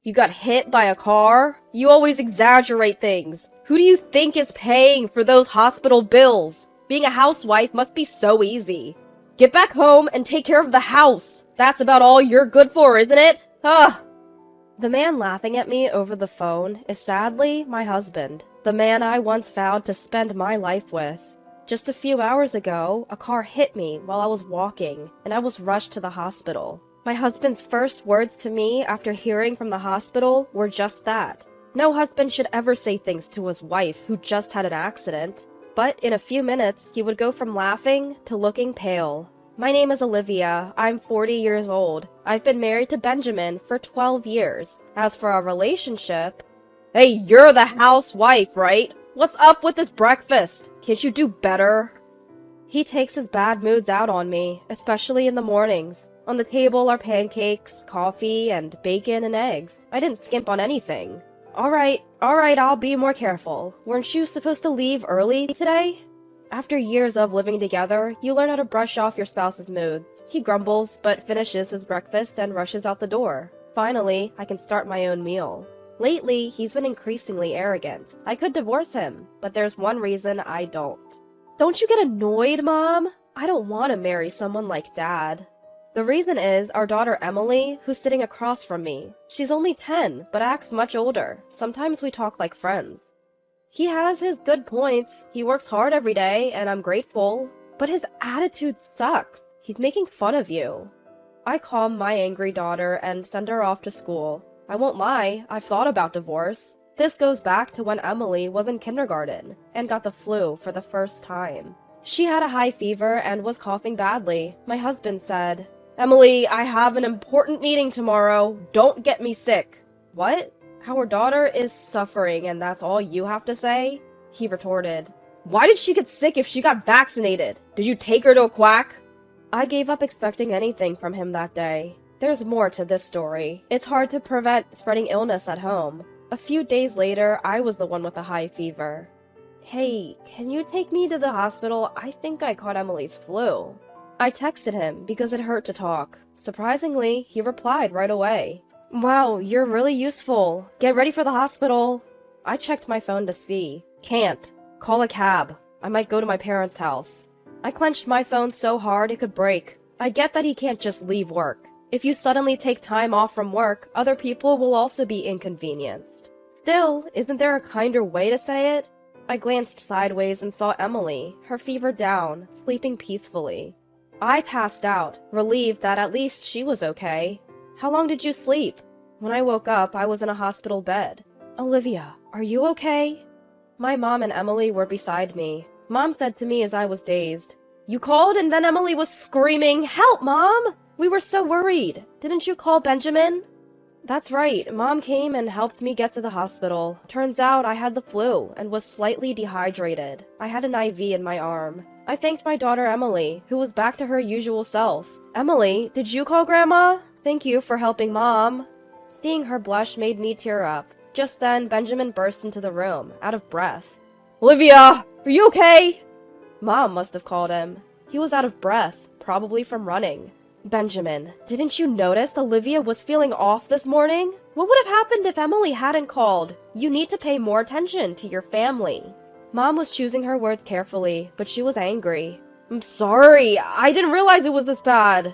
You got hit by a car? You always exaggerate things. Who do you think is paying for those hospital bills? Being a housewife must be so easy. Get back home and take care of the house. That's about all you're good for, isn't it? Ugh. The man laughing at me over the phone is sadly my husband, the man I once vowed to spend my life with. Just a few hours ago, a car hit me while I was walking, and I was rushed to the hospital. My husband's first words to me after hearing from the hospital were just that. No husband should ever say things to his wife who just had an accident. But in a few minutes, he would go from laughing to looking pale. My name is Olivia. I'm 40 years old. I've been married to Benjamin for 12 years. As for our relationship... Hey, you're the housewife, right? What's up with this breakfast? Can't you do better? He takes his bad moods out on me, especially in the mornings. On the table are pancakes, coffee, and bacon and eggs. I didn't skimp on anything. Alright, I'll be more careful. Weren't you supposed to leave early today? After years of living together, you learn how to brush off your spouse's moods. He grumbles, but finishes his breakfast and rushes out the door. Finally, I can start my own meal. Lately, he's been increasingly arrogant. I could divorce him, but there's one reason I don't. Don't you get annoyed, Mom? I don't want to marry someone like Dad. The reason is our daughter Emily, who's sitting across from me. She's only 10, but acts much older. Sometimes we talk like friends. He has his good points. He works hard every day, and I'm grateful. But his attitude sucks. He's making fun of you. I calm my angry daughter and send her off to school. I won't lie, I've thought about divorce. This goes back to when Emily was in kindergarten and got the flu for the first time. She had a high fever and was coughing badly. My husband said, "Emily, I have an important meeting tomorrow. Don't get me sick." What? Our daughter is suffering and that's all you have to say? He retorted. Why did she get sick if she got vaccinated? Did you take her to a quack? I gave up expecting anything from him that day. There's more to this story. It's hard to prevent spreading illness at home. A few days later, I was the one with a high fever. Hey, can you take me to the hospital? I think I caught Emily's flu. I texted him because it hurt to talk. Surprisingly, he replied right away. Wow, you're really useful. Get ready for the hospital. I checked my phone to see. Can't. Call a cab. I might go to my parents' house. I clenched my phone so hard it could break. I get that he can't just leave work. If you suddenly take time off from work, other people will also be inconvenienced. Still, isn't there a kinder way to say it? I glanced sideways and saw Emily, her fever down, sleeping peacefully. I passed out, relieved that at least she was okay. How long did you sleep? When I woke up, I was in a hospital bed. Olivia, are you okay? My mom and Emily were beside me. Mom said to me as I was dazed, You called and then Emily was screaming, Help, Mom! We were so worried. Didn't you call Benjamin? That's right. Mom came and helped me get to the hospital. Turns out I had the flu and was slightly dehydrated. I had an IV in my arm. I thanked my daughter Emily, who was back to her usual self. Emily, did you call Grandma? Thank you for helping Mom. Seeing her blush made me tear up. Just then, Benjamin burst into the room, out of breath. Olivia, are you okay? Mom must have called him. He was out of breath, probably from running. Benjamin, didn't you notice Olivia was feeling off this morning? What would have happened if Emily hadn't called? You need to pay more attention to your family. Mom was choosing her words carefully, but she was angry. I'm sorry, I didn't realize it was this bad.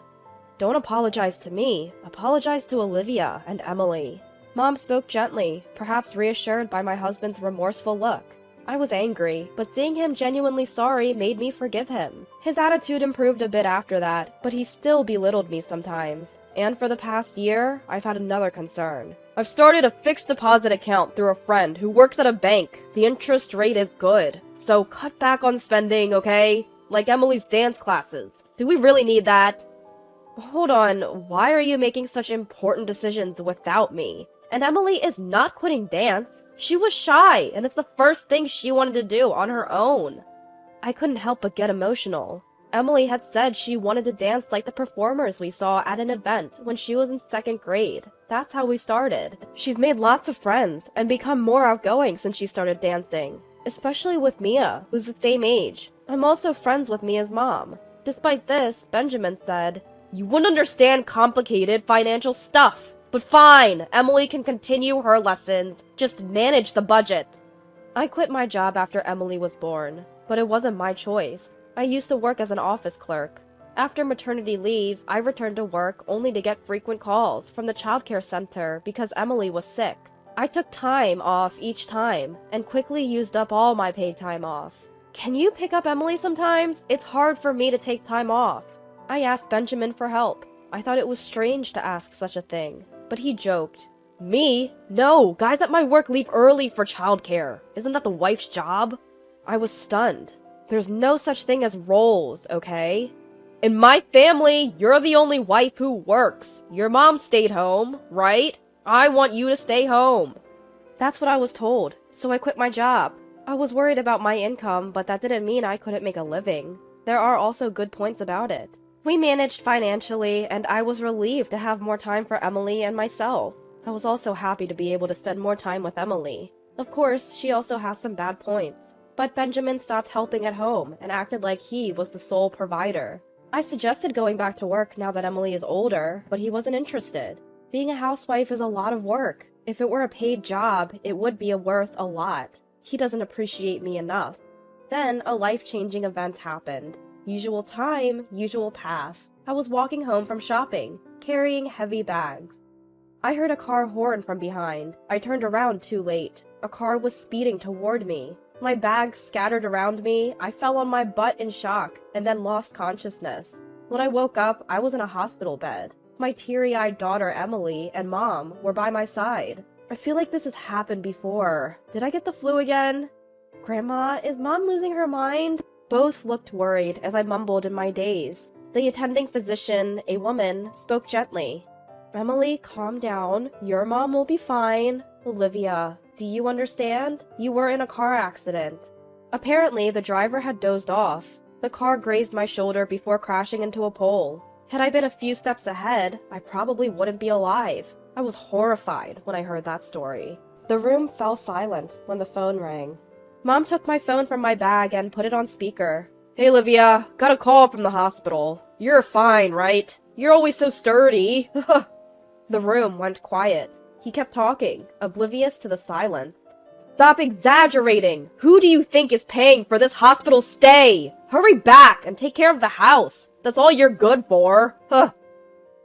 Don't apologize to me. Apologize to Olivia and Emily. Mom spoke gently, perhaps reassured by my husband's remorseful look. I was angry, but seeing him genuinely sorry made me forgive him. His attitude improved a bit after that, but he still belittled me sometimes. And for the past year, I've had another concern. I've started a fixed deposit account through a friend who works at a bank. The interest rate is good, so cut back on spending, okay? Like Emily's dance classes. Do we really need that? Hold on, why are you making such important decisions without me? And Emily is not quitting dance. She was shy, and it's the first thing she wanted to do on her own. I couldn't help but get emotional. Emily had said she wanted to dance like the performers we saw at an event when she was in 2nd grade. That's how we started. She's made lots of friends and become more outgoing since she started dancing, especially with Mia, who's the same age. I'm also friends with Mia's mom. Despite this, Benjamin said, You wouldn't understand complicated financial stuff. But fine, Emily can continue her lessons. Just manage the budget. I quit my job after Emily was born, but it wasn't my choice. I used to work as an office clerk. After maternity leave, I returned to work only to get frequent calls from the childcare center because Emily was sick. I took time off each time and quickly used up all my paid time off. Can you pick up Emily sometimes? It's hard for me to take time off. I asked Benjamin for help. I thought it was strange to ask such a thing, but he joked. Me? No, guys at my work leave early for childcare. Isn't that the wife's job? I was stunned. There's no such thing as roles, okay? In my family, you're the only wife who works. Your mom stayed home, right? I want you to stay home. That's what I was told, so I quit my job. I was worried about my income, but that didn't mean I couldn't make a living. There are also good points about it. We managed financially, and I was relieved to have more time for Emily and myself. I was also happy to be able to spend more time with Emily. Of course, she also has some bad points. But Benjamin stopped helping at home and acted like he was the sole provider. I suggested going back to work now that Emily is older, but he wasn't interested. Being a housewife is a lot of work. If it were a paid job, it would be worth a lot. He doesn't appreciate me enough. Then, a life-changing event happened. Usual time, usual path. I was walking home from shopping, carrying heavy bags. I heard a car horn from behind. I turned around too late. A car was speeding toward me. My bags scattered around me, I fell on my butt in shock, and then lost consciousness. When I woke up, I was in a hospital bed. My teary-eyed daughter Emily and Mom were by my side. I feel like this has happened before. Did I get the flu again? Grandma, is Mom losing her mind? Both looked worried as I mumbled in my daze. The attending physician, a woman, spoke gently. Emily, calm down. Your mom will be fine. Olivia, do you understand? You were in a car accident. Apparently, the driver had dozed off. The car grazed my shoulder before crashing into a pole. Had I been a few steps ahead, I probably wouldn't be alive. I was horrified when I heard that story. The room fell silent when the phone rang. Mom took my phone from my bag and put it on speaker. Hey, Olivia, got a call from the hospital. You're fine, right? You're always so sturdy. The room went quiet. He kept talking, oblivious to the silence. Stop exaggerating! Who do you think is paying for this hospital stay? Hurry back and take care of the house. That's all you're good for.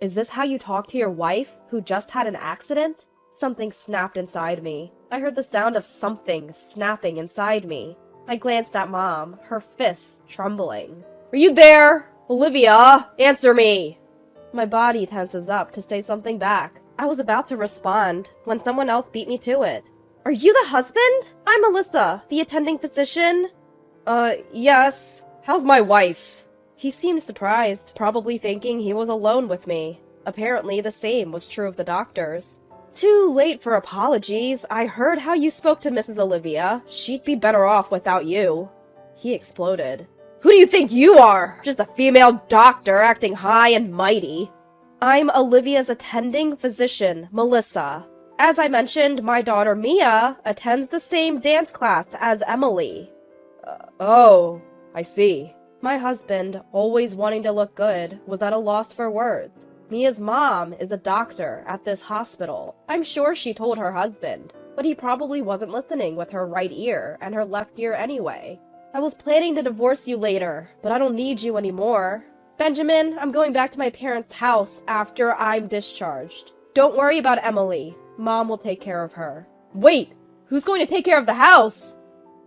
Is this how you talk to your wife, who just had an accident? Something snapped inside me. I heard the sound of something snapping inside me. I glanced at Mom, her fists trembling. Are you there? Olivia, answer me! My body tenses up to say something back. I was about to respond when someone else beat me to it. Are you the husband? I'm Melissa, the attending physician. Yes. How's my wife? He seemed surprised, probably thinking he was alone with me. Apparently, the same was true of the doctors. Too late for apologies. I heard how you spoke to Mrs. Olivia. She'd be better off without you. He exploded. Who do you think you are? Just a female doctor acting high and mighty. I'm Olivia's attending physician, Melissa. As I mentioned, my daughter Mia attends the same dance class as Emily. Oh, I see. My husband, always wanting to look good, was at a loss for words. Mia's mom is a doctor at this hospital. I'm sure she told her husband, but he probably wasn't listening with her right ear and her left ear anyway. I was planning to divorce you later, but I don't need you anymore. Benjamin, I'm going back to my parents' house after I'm discharged. Don't worry about Emily. Mom will take care of her. Wait, who's going to take care of the house?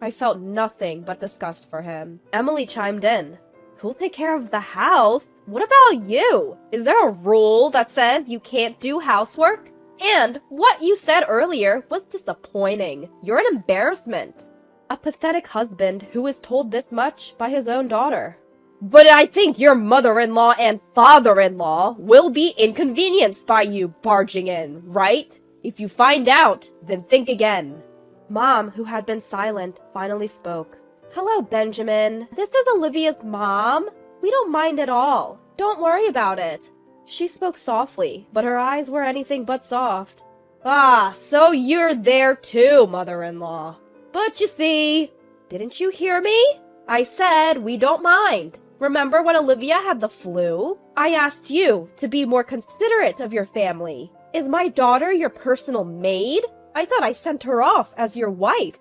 I felt nothing but disgust for him. Emily chimed in. Who'll take care of the house? What about you? Is there a rule that says you can't do housework? And what you said earlier was disappointing. You're an embarrassment. A pathetic husband who is told this much by his own daughter. But I think your mother-in-law and father-in-law will be inconvenienced by you barging in, right? If you find out, then think again. Mom, who had been silent, finally spoke. Hello, Benjamin. This is Olivia's mom. We don't mind at all. Don't worry about it. She spoke softly, but her eyes were anything but soft. Ah, so you're there too, mother-in-law. But you see, didn't you hear me? I said we don't mind. Remember when Olivia had the flu? I asked you to be more considerate of your family. Is my daughter your personal maid? I thought I sent her off as your wife.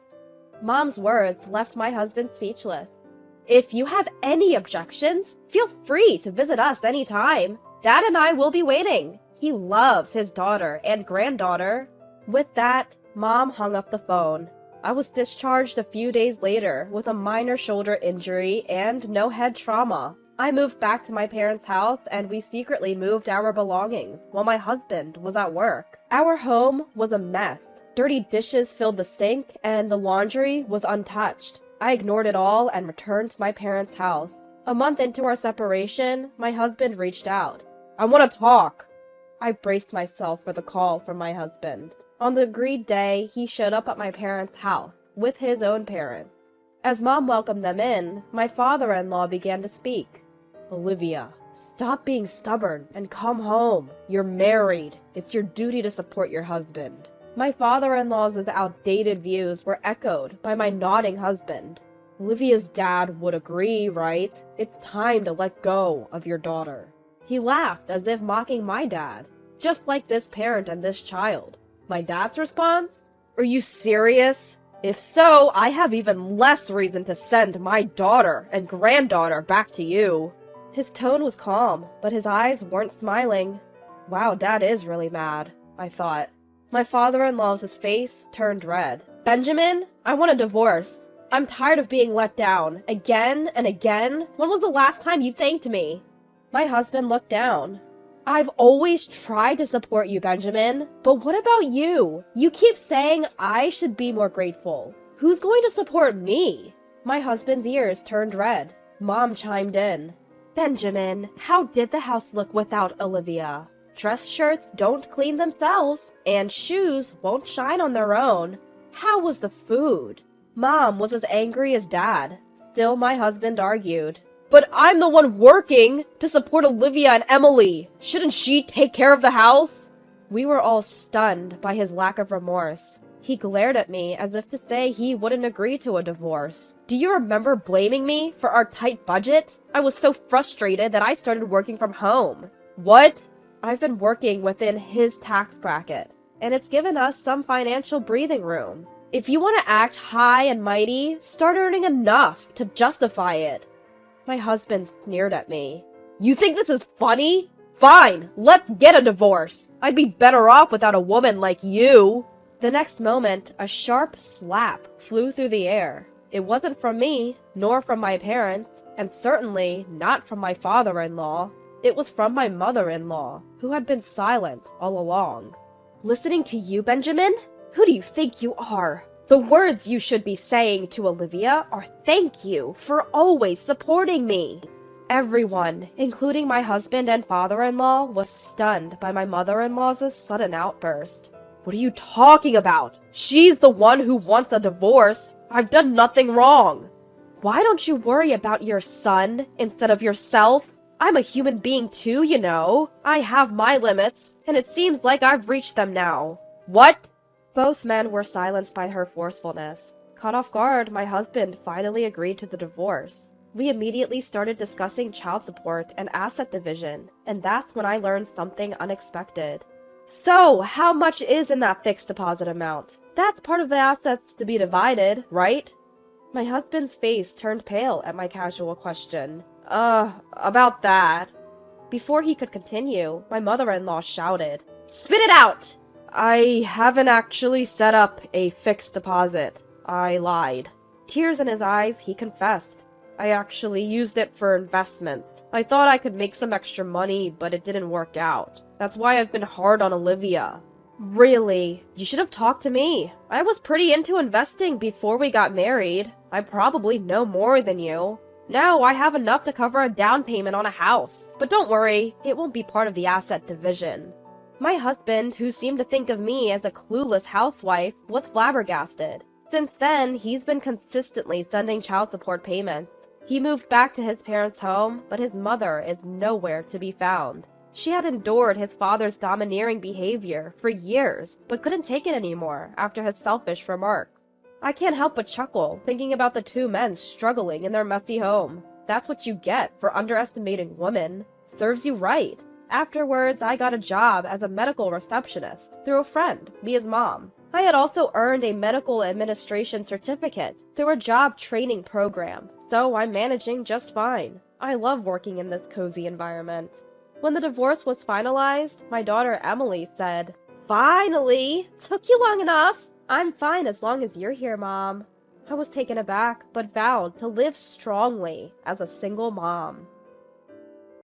Mom's words left my husband speechless. If you have any objections, feel free to visit us anytime. Dad and I will be waiting. He loves his daughter and granddaughter. With that, Mom hung up the phone. I was discharged a few days later with a minor shoulder injury and no head trauma. I moved back to my parents' house and we secretly moved our belongings while my husband was at work. Our home was a mess. Dirty dishes filled the sink and the laundry was untouched. I ignored it all and returned to my parents' house. A month into our separation, my husband reached out. I want to talk. I braced myself for the call from my husband. On the agreed day, he showed up at my parents' house with his own parents. As Mom welcomed them in, my father-in-law began to speak. Olivia, stop being stubborn and come home. You're married. It's your duty to support your husband. My father-in-law's outdated views were echoed by my nodding husband. Olivia's dad would agree, right? It's time to let go of your daughter. He laughed as if mocking my dad, just like this parent and this child. My dad's response? Are you serious? If so, I have even less reason to send my daughter and granddaughter back to you. His tone was calm, but his eyes weren't smiling. Wow, Dad is really mad, I thought. My father-in-law's face turned red. Benjamin, I want a divorce. I'm tired of being let down, again and again. When was the last time you thanked me? My husband looked down. I've always tried to support you, Benjamin. But what about you? You keep saying I should be more grateful. Who's going to support me? My husband's ears turned red. Mom chimed in. Benjamin, how did the house look without Olivia? Dress shirts don't clean themselves, and shoes won't shine on their own. How was the food? Mom was as angry as Dad. Still, my husband argued. But I'm the one working to support Olivia and Emily. Shouldn't she take care of the house? We were all stunned by his lack of remorse. He glared at me as if to say he wouldn't agree to a divorce. Do you remember blaming me for our tight budget? I was so frustrated that I started working from home. What? I've been working within his tax bracket, and it's given us some financial breathing room. If you want to act high and mighty, start earning enough to justify it. My husband sneered at me. You think this is funny? Fine, let's get a divorce. I'd be better off without a woman like you. The next moment, a sharp slap flew through the air. It wasn't from me, nor from my parents, and certainly not from my father-in-law. It was from my mother-in-law, who had been silent all along. Listening to you, Benjamin? Who do you think you are? The words you should be saying to Olivia are thank you for always supporting me. Everyone, including my husband and father-in-law, was stunned by my mother-in-law's sudden outburst. What are you talking about? She's the one who wants a divorce. I've done nothing wrong. Why don't you worry about your son instead of yourself? I'm a human being too, you know. I have my limits, and it seems like I've reached them now. What? Both men were silenced by her forcefulness. Caught off guard, my husband finally agreed to the divorce. We immediately started discussing child support and asset division, and that's when I learned something unexpected. So, how much is in that fixed deposit amount? That's part of the assets to be divided, right? My husband's face turned pale at my casual question. About that. Before he could continue, my mother-in-law shouted, Spit it out! I haven't actually set up a fixed deposit. I lied. Tears in his eyes, he confessed. I actually used it for investments. I thought I could make some extra money, but it didn't work out. That's why I've been hard on Olivia. Really? You should have talked to me. I was pretty into investing before we got married. I probably know more than you. Now I have enough to cover a down payment on a house. But don't worry, it won't be part of the asset division. My husband, who seemed to think of me as a clueless housewife, was flabbergasted. Since then, he's been consistently sending child support payments. He moved back to his parents' home, but his mother is nowhere to be found. She had endured his father's domineering behavior for years, but couldn't take it anymore after his selfish remark. I can't help but chuckle, thinking about the two men struggling in their messy home. That's what you get for underestimating women. Serves you right. Afterwards, I got a job as a medical receptionist through a friend, Mia's mom. I had also earned a medical administration certificate through a job training program, so I'm managing just fine. I love working in this cozy environment. When the divorce was finalized, my daughter Emily said, "Finally! Took you long enough! I'm fine as long as you're here, Mom." I was taken aback, but vowed to live strongly as a single mom.